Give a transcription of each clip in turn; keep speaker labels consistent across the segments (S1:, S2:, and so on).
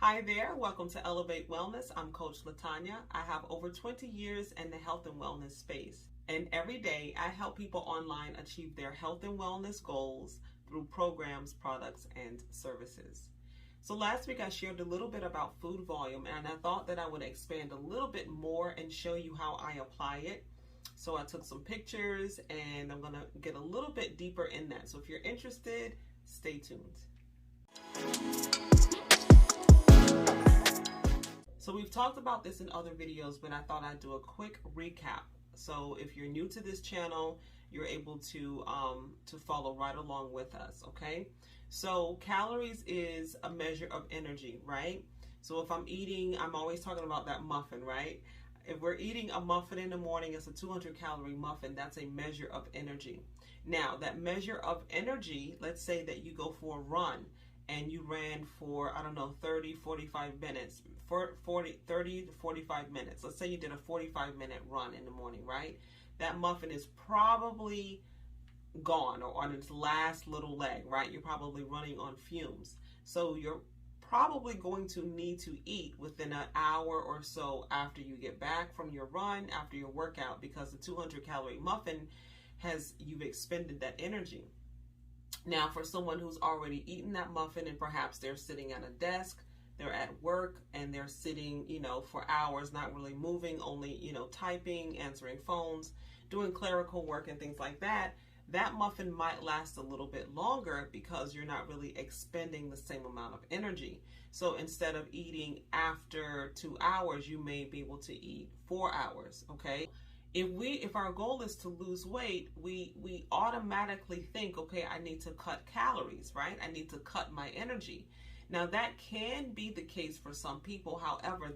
S1: Hi there, welcome to Elevate Wellness. I'm Coach Latanya. I have over 20 years in the health and wellness space. And every day I help people online achieve their health and wellness goals through programs, products, and services. So last week I shared a little bit about food volume, and I thought that I would expand a little bit more and show you how I apply it. So I took some pictures and I'm going to get a little bit deeper in that. So if you're interested, stay tuned. So we've talked about this in other videos, but I thought I'd do a quick recap. So if you're new to this channel, you're able to follow right along with us, okay? So calories is a measure of energy, right? So if I'm eating, I'm always talking about that muffin, right? If we're eating a muffin in the morning, it's a 200-calorie muffin. That's a measure of energy. Now, that measure of energy, let's say that you go for a run and you ran for, 30, 45 minutes, 30 to 45 minutes. Let's say you did a 45-minute run in the morning, right? That muffin is probably gone or on its last little leg, right? You're probably running on fumes. So you're probably going to need to eat within an hour or so after you get back from your run, after your workout, because the 200-calorie muffin you've expended that energy. Now, for someone who's already eaten that muffin and perhaps they're sitting at a desk, they're at work and they're sitting, for hours, not really moving, only, typing, answering phones, doing clerical work and things like that, that muffin might last a little bit longer because you're not really expending the same amount of energy. So instead of eating after 2 hours, you may be able to eat 4 hours, okay? If our goal is to lose weight, we automatically think, okay, I need to cut calories, right? I need to cut my energy. Now that can be the case for some people. However,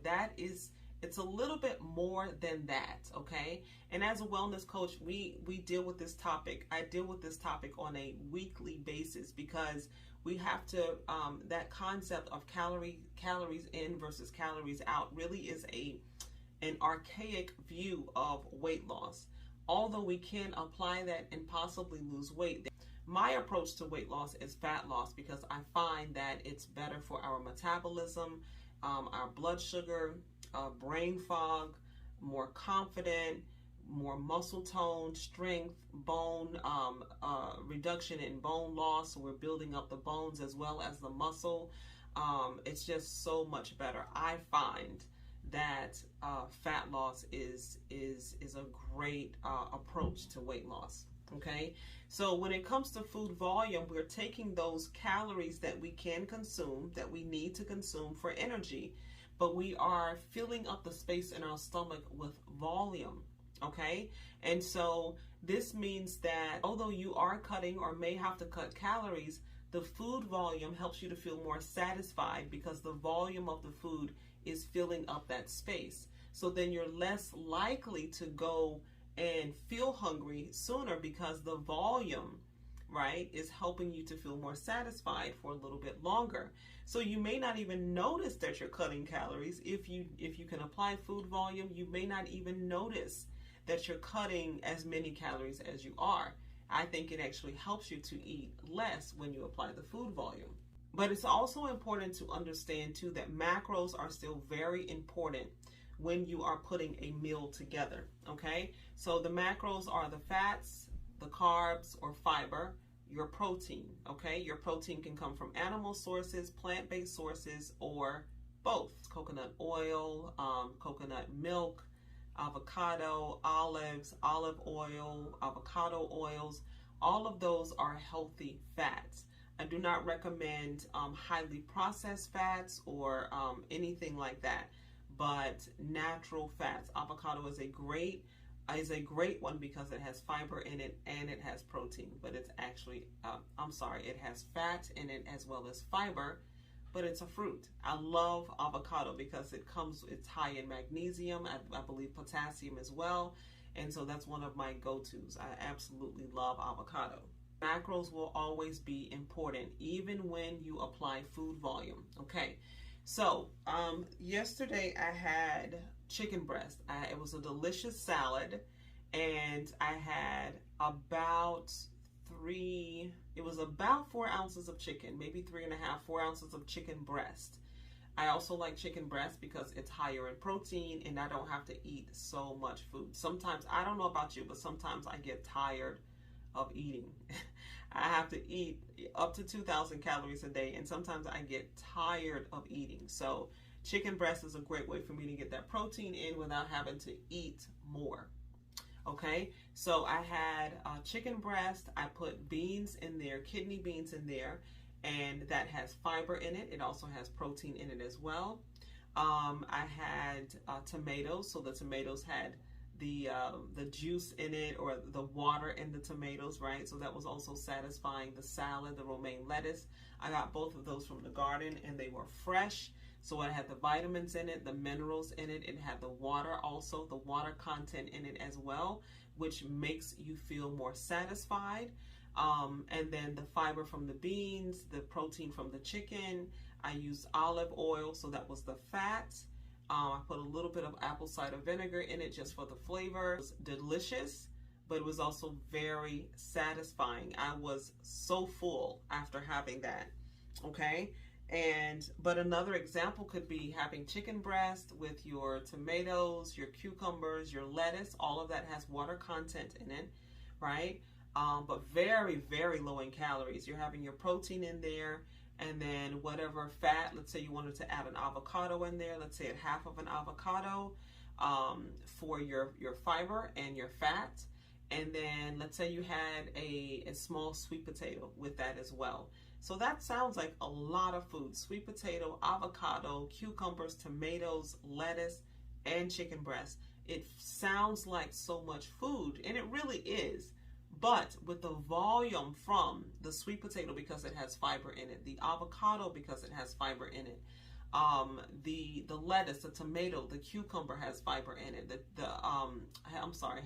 S1: it's a little bit more than that, okay? And as a wellness coach, we deal with this topic. I deal with this topic on a weekly basis because we have to, that concept of calories in versus calories out really is an archaic view of weight loss. Although we can apply that and possibly lose weight, my approach to weight loss is fat loss because I find that it's better for our metabolism, our blood sugar, brain fog, more confident, more muscle tone, strength, bone reduction in bone loss. So we're building up the bones as well as the muscle. It's just so much better. I find that fat loss is a great approach to weight loss. Okay, so when it comes to food volume, we're taking those calories that we can consume, that we need to consume for energy, but we are filling up the space in our stomach with volume. Okay, and so this means that although you are cutting or may have to cut calories, the food volume helps you to feel more satisfied because the volume of the food is filling up that space. So then you're less likely to go and feel hungry sooner because the volume, right, is helping you to feel more satisfied for a little bit longer. So you may not even notice that you're cutting calories. If you can apply food volume, you may not even notice that you're cutting as many calories as you are. I think it actually helps you to eat less when you apply the food volume. But it's also important to understand too that macros are still very important when you are putting a meal together, okay? So the macros are the fats, the carbs or fiber, your protein, okay? Your protein can come from animal sources, plant-based sources, or both. Coconut oil, coconut milk, avocado, olives, olive oil, avocado oils, all of those are healthy fats. I do not recommend highly processed fats or anything like that, but natural fats. Avocado is a great one because it has fiber in it and it has protein, but it's actually, it has fat in it as well as fiber, but it's a fruit. I love avocado because it's high in magnesium, I believe potassium as well, and so that's one of my go-tos. I absolutely love avocado. Macros will always be important, even when you apply food volume. Okay, so yesterday I had chicken breast. It was a delicious salad, and I had about 4 ounces of chicken, maybe 3.5, 4 ounces of chicken breast. I also like chicken breast because it's higher in protein and I don't have to eat so much food. Sometimes, I don't know about you, but sometimes I get tired of eating. I have to eat up to 2,000 calories a day, and sometimes I get tired of eating. So chicken breast is a great way for me to get that protein in without having to eat more. Okay, so I had chicken breast. I put beans in there, kidney beans in there, and that has fiber in it. It also has protein in it as well. I had tomatoes, so the tomatoes had the juice in it, or the water in the tomatoes, right? So that was also satisfying. The salad, the romaine lettuce, I got both of those from the garden and they were fresh. So it had the vitamins in it, the minerals in it. It had the water also, the water content in it as well, which makes you feel more satisfied. And then the fiber from the beans, the protein from the chicken. I used olive oil, so that was the fat. I put a little bit of apple cider vinegar in it just for the flavor. It was delicious, but it was also very satisfying. I was so full after having that, okay? But another example could be having chicken breast with your tomatoes, your cucumbers, your lettuce. All of that has water content in it, right? But very, very low in calories. You're having your protein in there, and then whatever fat. Let's say you wanted to add an avocado in there. Let's say half of an avocado for your fiber and your fat. And then let's say you had a small sweet potato with that as well. So that sounds like a lot of food. Sweet potato, avocado, cucumbers, tomatoes, lettuce, and chicken breast. It sounds like so much food, and it really is. But with the volume from the sweet potato, because it has fiber in it, the avocado because it has fiber in it, the lettuce, the tomato, the cucumber has fiber in it,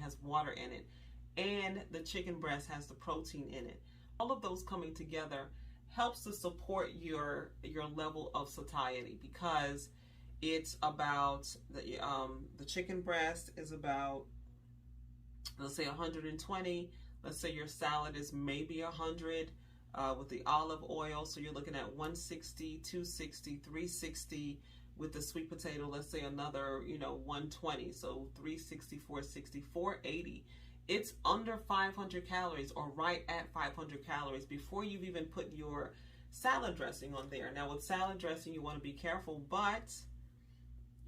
S1: has water in it, and the chicken breast has the protein in it. All of those coming together helps to support your level of satiety, because it's about the chicken breast is about, let's say 120. Let's say your salad is maybe 100 with the olive oil, so you're looking at 160, 260, 360. With the sweet potato, let's say another 120, so 360, 460, 480. It's under 500 calories, or right at 500 calories, before you've even put your salad dressing on there. Now with salad dressing, you want to be careful, but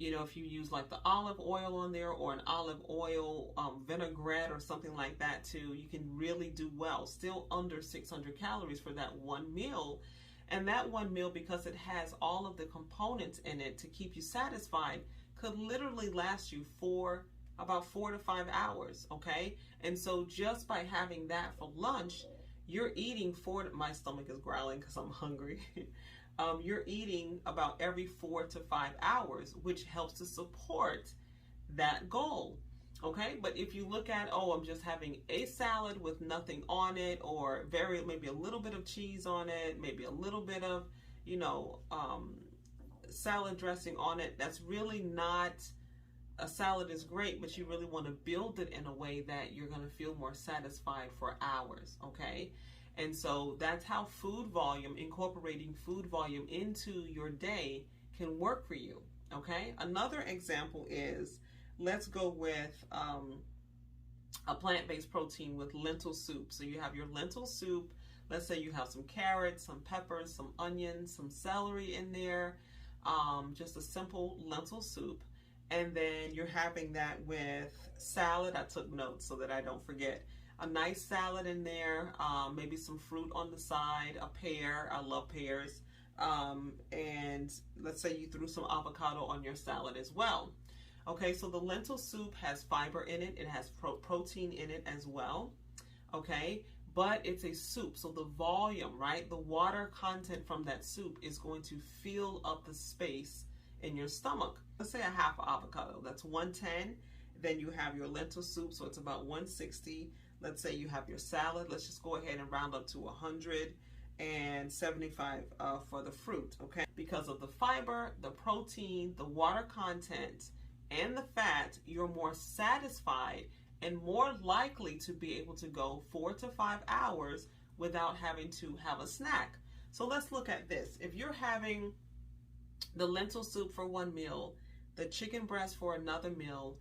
S1: if you use like the olive oil on there, or an olive oil vinaigrette or something like that too, you can really do well. Still under 600 calories for that one meal. And that one meal, because it has all of the components in it to keep you satisfied, could literally last you about 4 to 5 hours, okay? And so just by having that for lunch, you're eating my stomach is growling because I'm hungry. You're eating about every 4 to 5 hours, which helps to support that goal, okay? But if you look at, I'm just having a salad with nothing on it, or maybe a little bit of cheese on it, maybe a little bit of, salad dressing on it, that's really not, a salad is great, but you really want to build it in a way that you're going to feel more satisfied for hours, okay? And so that's how incorporating food volume into your day can work for you, okay? Another example is, let's go with a plant-based protein with lentil soup. So you have your lentil soup. Let's say you have some carrots, some peppers, some onions, some celery in there, just a simple lentil soup. And then you're having that with salad. I took notes so that I don't forget. A nice salad in there, maybe some fruit on the side, a pear. I love pears. And let's say you threw some avocado on your salad as well. Okay, so the lentil soup has fiber in it. It has protein in it as well. Okay, but it's a soup, so the volume, right? The water content from that soup is going to fill up the space in your stomach. Let's say a half avocado, that's 110. Then you have your lentil soup, so it's about 160. Let's say you have your salad. Let's just go ahead and round up to 175 for the fruit, okay? Because of the fiber, the protein, the water content, and the fat, you're more satisfied and more likely to be able to go 4 to 5 hours without having to have a snack. So let's look at this. If you're having the lentil soup for one meal, the chicken breast for another meal.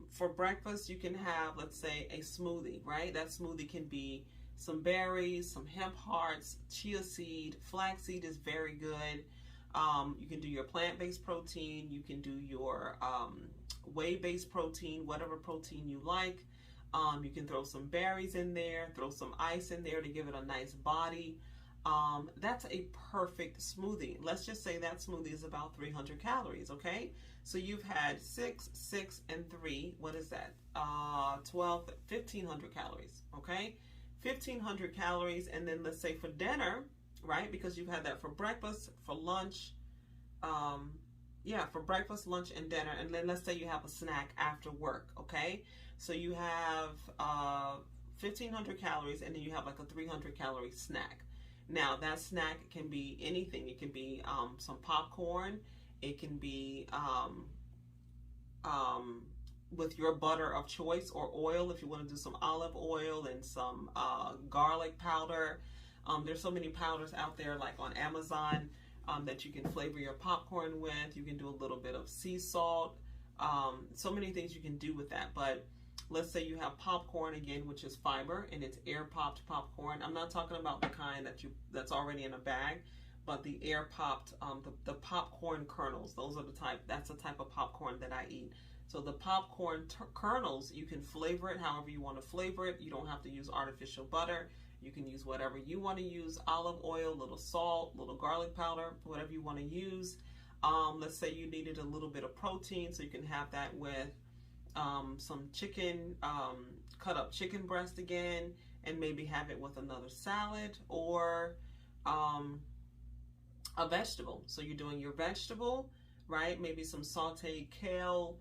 S1: For breakfast, you can have, let's say, a smoothie, right? That smoothie can be some berries, some hemp hearts, chia seed, flaxseed is very good. You can do your plant-based protein. You can do your whey-based protein, whatever protein you like. You can throw some berries in there, throw some ice in there to give it a nice body. That's a perfect smoothie. Let's just say that smoothie is about 300 calories, okay? So you've had 6, 6, and 3. What is that? 12, 1,500 calories, okay? 1,500 calories, and then let's say for dinner, right? Because you've had that for breakfast, for lunch, for breakfast, lunch, and dinner. And then let's say you have a snack after work, okay? So you have 1,500 calories, and then you have like a 300 calorie snack. Now that snack can be anything. It can be some popcorn. It can be with your butter of choice or oil if you want to do some olive oil and some garlic powder. There's so many powders out there like on Amazon that you can flavor your popcorn with. You can do a little bit of sea salt. So many things you can do with that. But let's say you have popcorn again, which is fiber, and it's air popped popcorn. I'm not talking about the kind that's already in a bag, but the air popped, the popcorn kernels. Those are the type. That's the type of popcorn that I eat. So the popcorn kernels, you can flavor it however you want to flavor it. You don't have to use artificial butter. You can use whatever you want to use, olive oil, little salt, little garlic powder, whatever you want to use. Let's say you needed a little bit of protein, so you can have that with some chicken, cut up chicken breast again, and maybe have it with another salad or a vegetable. So you're doing your vegetable, right? Maybe some sauteed kale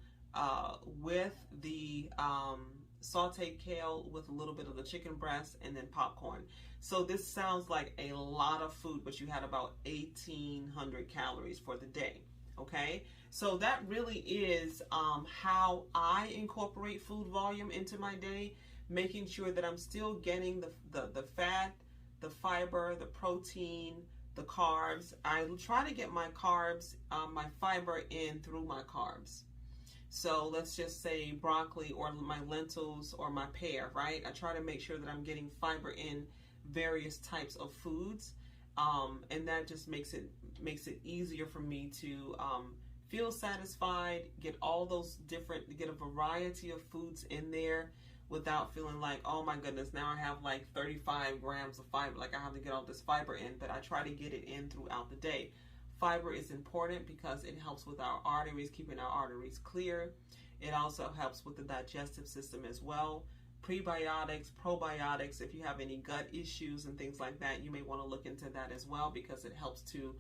S1: with the sauteed kale with a little bit of the chicken breast, and then popcorn. So this sounds like a lot of food, but you had about 1,800 calories for the day. Okay, so that really is how I incorporate food volume into my day, making sure that I'm still getting the fat, the fiber, the protein, the carbs. I try to get my carbs, my fiber in through my carbs. So let's just say broccoli or my lentils or my pear, right? I try to make sure that I'm getting fiber in various types of foods, and that just makes it easier for me to feel satisfied, get all those get a variety of foods in there without feeling like, oh my goodness, now I have like 35 grams of fiber, like I have to get all this fiber in. But I try to get it in throughout the day. Fiber is important because it helps with our arteries, keeping our arteries clear. It also helps with the digestive system as well. Prebiotics, probiotics, if you have any gut issues and things like that, you may want to look into that as well, because it helps to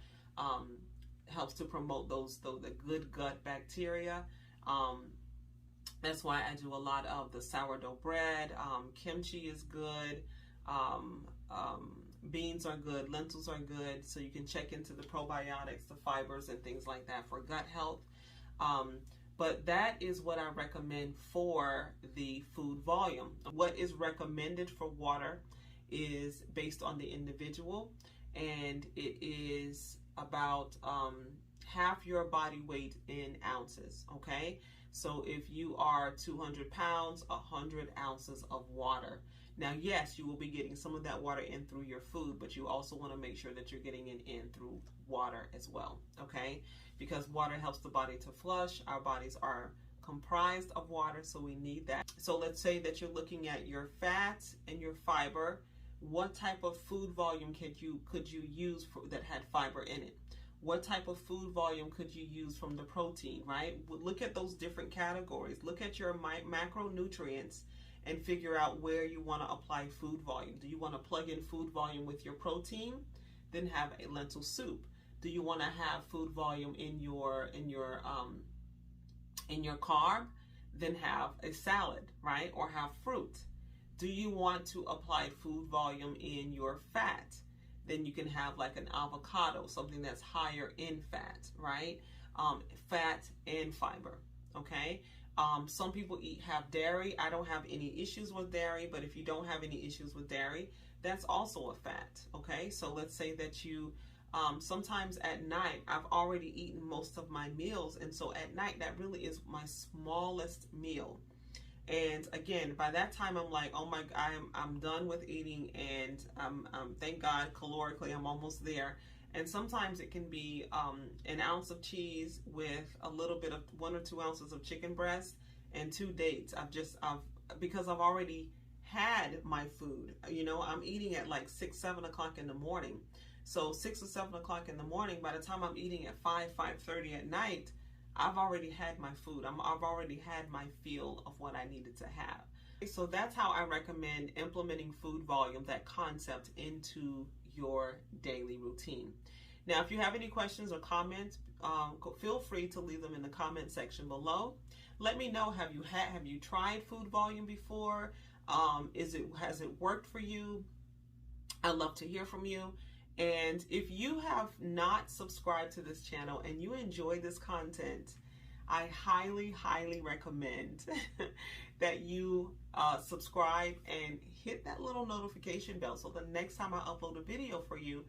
S1: promote the good gut bacteria. That's why I do a lot of the sourdough bread. Kimchi is good. Beans are good. Lentils are good. So you can check into the probiotics, the fibers, and things like that for gut health. But that is what I recommend for the food volume. What is recommended for water is based on the individual, and it is about half your body weight in ounces, okay? So if you are 200 pounds, 100 ounces of water. Now, yes, you will be getting some of that water in through your food, but you also want to make sure that you're getting it in through water as well, okay? Because water helps the body to flush. Our bodies are comprised of water, so we need that. So let's say that you're looking at your fats and your fiber. What type of food volume could you use that had fiber in it? What type of food volume could you use from the protein, right? Look at those different categories. Look at your macronutrients and figure out where you want to apply food volume. Do you want to plug in food volume with your protein? Then have a lentil soup. Do you want to have food volume in your carb? Then have a salad, right? Or have fruit. Do you want to apply food volume in your fat? Then you can have like an avocado, something that's higher in fat, right? Fat and fiber, okay? Some people have dairy. I don't have any issues with dairy, but if you don't have any issues with dairy, that's also a fat, okay? So let's say that you Sometimes at night, I've already eaten most of my meals, and so at night, that really is my smallest meal. And again, by that time, I'm like, oh my, I'm done with eating, and thank God, calorically, I'm almost there. And sometimes it can be an ounce of cheese with a little bit of 1 or 2 ounces of chicken breast and 2 dates. Because I've already had my food. You know, I'm eating at like 6, 7 o'clock in the morning. So 6 or 7 o'clock in the morning, by the time I'm eating at 5:30 at night, I've already had my food. I've already had my feel of what I needed to have. So that's how I recommend implementing food volume, that concept, into your daily routine. Now, if you have any questions or comments, feel free to leave them in the comment section below. Let me know, have you tried food volume before? Has it worked for you? I'd love to hear from you. And if you have not subscribed to this channel and you enjoy this content, I highly, highly recommend that you subscribe and hit that little notification bell, so the next time I upload a video for you,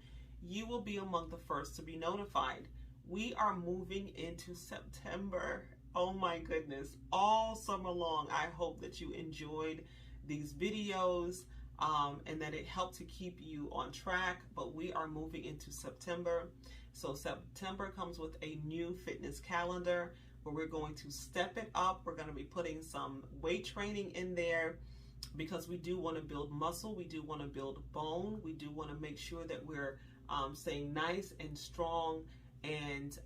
S1: you will be among the first to be notified. We are moving into September. Oh my goodness, all summer long. I hope that you enjoyed these videos and that it helped to keep you on track. But we are moving into September. So September comes with a new fitness calendar where we're going to step it up. We're going to be putting some weight training in there because we do want to build muscle. We do want to build bone. We do want to make sure that we're staying nice and strong and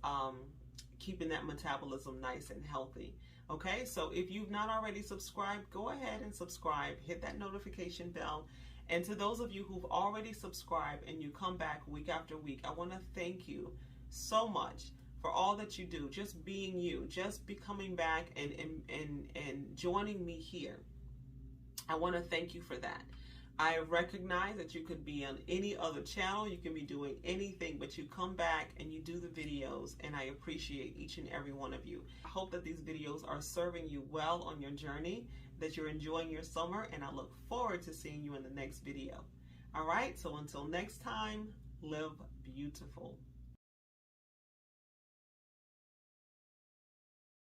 S1: keeping that metabolism nice and healthy. Okay, so if you've not already subscribed, go ahead and subscribe. Hit that notification bell. And to those of you who've already subscribed and you come back week after week, I want to thank you so much for all that you do. Just being you, just be coming back and joining me here. I want to thank you for that. I recognize that you could be on any other channel, you can be doing anything, but you come back and you do the videos, and I appreciate each and every one of you. I hope that these videos are serving you well on your journey, that you're enjoying your summer, and I look forward to seeing you in the next video. All right, so until next time, live beautiful.